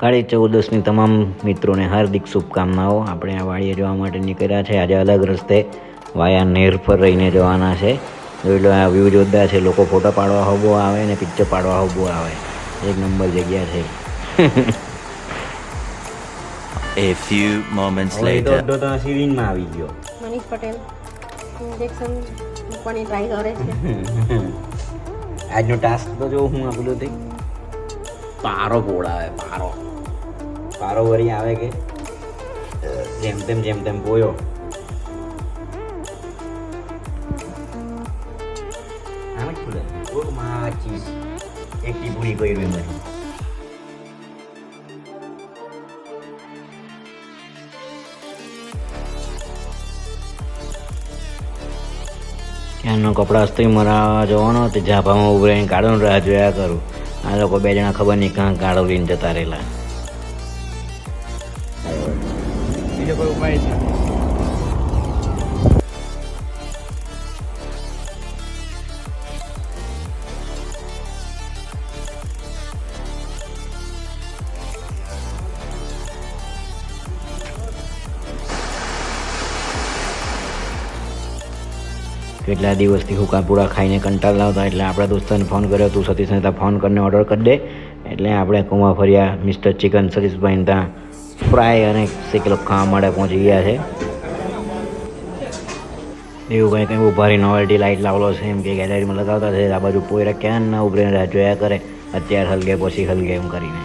કાળી ચૌદસની તમામ મિત્રોને હાર્દિક શુભકામનાઓ. આપણે આ વાડીએ જવા માટે નીકળ્યા છે. આજે અલગ રસ્તે વાયા નેર પર રહીને જવાના છે. જોઈ લો, આ વ્યૂ જોરદાર છે. લોકો ફોટો પાડવા હોબો આવે ને પિક્ચર પાડવા હોબો આવે. એક નંબર જગ્યા છે. A few moments later. તો સિરીનમાં આવી ગયો. મનીષ પટેલ ઇન્જેક્શન મૂકવાની ટ્રાય કરે છે. આજનો ટાસ્ક તો જો હું આપેલું થઈ પારો પોડાવે. પારો વળી આવે કે જેમ તેમ પોયો. આમ જ ખુલે ઓ માચીસ એક ટીપુડી કર્યું એમાંથી. ત્યાંનો કપડા અસ્ત્રી મરાવા જવાનો તે ઝાપામાં ઉભી રહીને કાળોની રાહ જોયા કરું. આ લોકો બે જણા ખબર નહીં કાં કાળો લઈને જતા રહેલા. બીજો કોઈ ઉપાય છે? કેટલા દિવસથી હુકાપુડા ખાઈને કંટાળ લાવતા એટલે આપણા દોસ્તાને ફોન કર્યો, તું સતીશને ત્યાં ફોન કરીને ઓર્ડર કરી દે. એટલે આપણે કુવા ફર્યા મિસ્ટર ચિકન સતીશભાઈને ત્યાં ફ્રાય અને શેકેલો ખાવા માટે પહોંચી ગયા છે. એવું કંઈ ઉભારી નોવેલ્ટી લાઇટ લાવલો છે એમ કે ગેલેરીમાં લગાવતા છે. આ બાજુ પોયરા ક્યાં ના ઉભરીને જોયા કરે, અત્યારે હલગે પછી હલગે એમ કરીને.